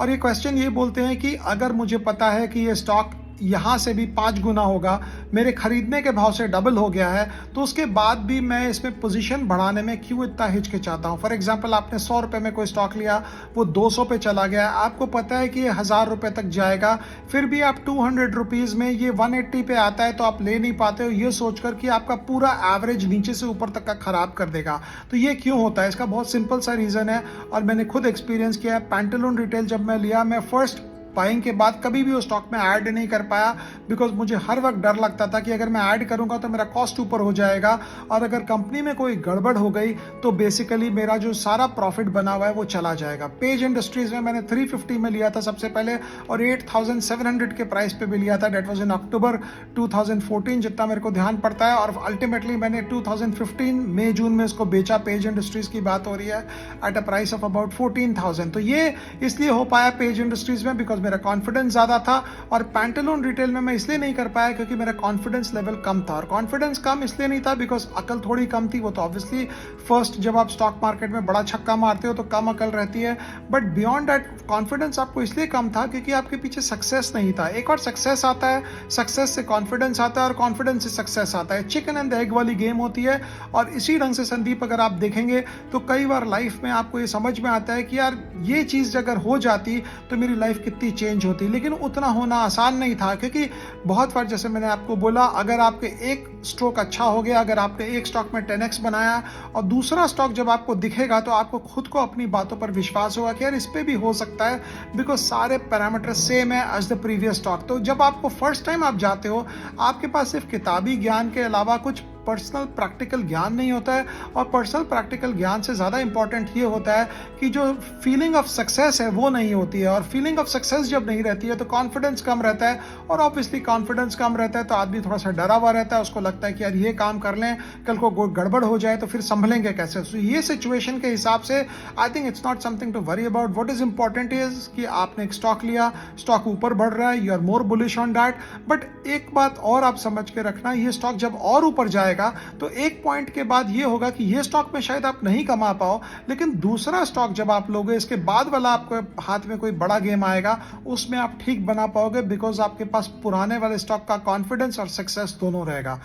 और ये क्वेश्चन ये बोलते हैं कि अगर मुझे पता है कि ये स्टॉक यहाँ से भी 5 गुना होगा, मेरे खरीदने के भाव से डबल हो गया है, तो उसके बाद भी मैं इसमें पोजीशन बढ़ाने में क्यों इतना हिचकिचाता हूँ। फॉर एग्जांपल आपने 100 रुपये में कोई स्टॉक लिया, वो 200 पे चला गया, आपको पता है कि ये 1000 रुपये तक जाएगा, फिर भी आप 200 रुपीज़ में ये 180 पे आता है तो आप ले नहीं पाते हो, ये सोचकर कि आपका पूरा एवरेज नीचे से ऊपर तक का खराब कर देगा। तो ये क्यों होता है, इसका बहुत सिंपल सा रीज़न है और मैंने खुद एक्सपीरियंस किया है। पैंटालून रिटेल जब मैं लिया, मैं फर्स्ट बाइंग के बाद कभी भी उस स्टॉक में ऐड नहीं कर पाया, बिकॉज मुझे हर वक्त डर लगता था कि अगर मैं ऐड करूंगा तो मेरा कॉस्ट ऊपर हो जाएगा और अगर कंपनी में कोई गड़बड़ हो गई तो बेसिकली मेरा जो सारा प्रॉफिट बना हुआ है वो चला जाएगा। पेज इंडस्ट्रीज में मैंने 350 में लिया था सबसे पहले और 8700 के प्राइस पे भी लिया था। डेट वाज इन अक्टूबर 2014 जितना मेरे को ध्यान पड़ता है, और अल्टीमेटली मैंने 2015 मई जून में इसको बेचा। पेज इंडस्ट्रीज की बात हो रही है, at a price of about 14,000। तो ये इसलिए हो पाया पेज इंडस्ट्रीज में बिकॉज मेरा कॉन्फिडेंस ज़्यादा था, और पैंटालून रिटेल में मैं इसलिए नहीं कर पाया क्योंकि मेरा कॉन्फिडेंस लेवल कम था। और कॉन्फिडेंस कम इसलिए नहीं था बिकॉज अकल थोड़ी कम थी। वो तो ऑब्वियसली फर्स्ट जब आप स्टॉक मार्केट में बड़ा छक्का मारते हो तो कम अकल रहती है, बट बियॉन्ड दैट कॉन्फिडेंस आपको इसलिए कम था क्योंकि आपके पीछे सक्सेस नहीं था। एक और सक्सेस आता है, सक्सेस से कॉन्फिडेंस आता है और कॉन्फिडेंस से सक्सेस आता है। चिकन एंड द एग वाली गेम होती है। और इसी ढंग से संदीप अगर आप देखेंगे तो कई बार लाइफ में आपको ये समझ में आता है कि यार ये चीज़ अगर हो जाती तो मेरी लाइफ कितनी चेंज होती, लेकिन उतना होना आसान नहीं था क्योंकि बहुत बार जैसे मैंने आपको बोला, अगर आपके एक स्ट्रोक अच्छा हो गया, अगर आपने एक स्टॉक में 10x बनाया और दूसरा स्टॉक जब आपको दिखेगा तो आपको खुद को अपनी बातों पर विश्वास होगा कि यार इस पे भी हो सकता है, बिकॉज सारे पैरामीटर सेम है एज द प्रीवियस स्टॉक। तो जब आपको फर्स्ट टाइम आप जाते हो, आपके पास सिर्फ किताबी ज्ञान के अलावा कुछ पर्सनल प्रैक्टिकल ज्ञान नहीं होता है, और पर्सनल प्रैक्टिकल ज्ञान से ज़्यादा इंपॉर्टेंट ये होता है कि जो फीलिंग ऑफ सक्सेस है वो नहीं होती है। और फीलिंग ऑफ सक्सेस जब नहीं रहती है तो कॉन्फिडेंस कम रहता है, और ऑब्वियसली कॉन्फिडेंस कम रहता है तो आदमी थोड़ा सा डरा हुआ रहता है। उसको लगता है कि यार ये काम कर लें, कल को गड़बड़ हो जाए तो फिर संभलेंगे कैसे। सो ये सिचुएशन के हिसाब से I think it's not something to worry about. What is important is कि आपने एक स्टॉक लिया, स्टॉक ऊपर बढ़ रहा है, you are more bullish on that. But एक बात और आप समझ के रखना, ये स्टॉक जब और ऊपर जाएगा तो एक पॉइंट के बाद ये होगा कि ये स्टॉक में शायद आप नहीं कमा पाओ, लेकिन दूसरा स्टॉक जब आप लोगे, इसके बाद वाला आपके हाथ में कोई बड़ा गेम आएगा, उसमें आप ठीक बना पाओगे बिकॉज आपके पास पुराने वाले स्टॉक का कॉन्फिडेंस और सक्सेस दोनों रहेगा।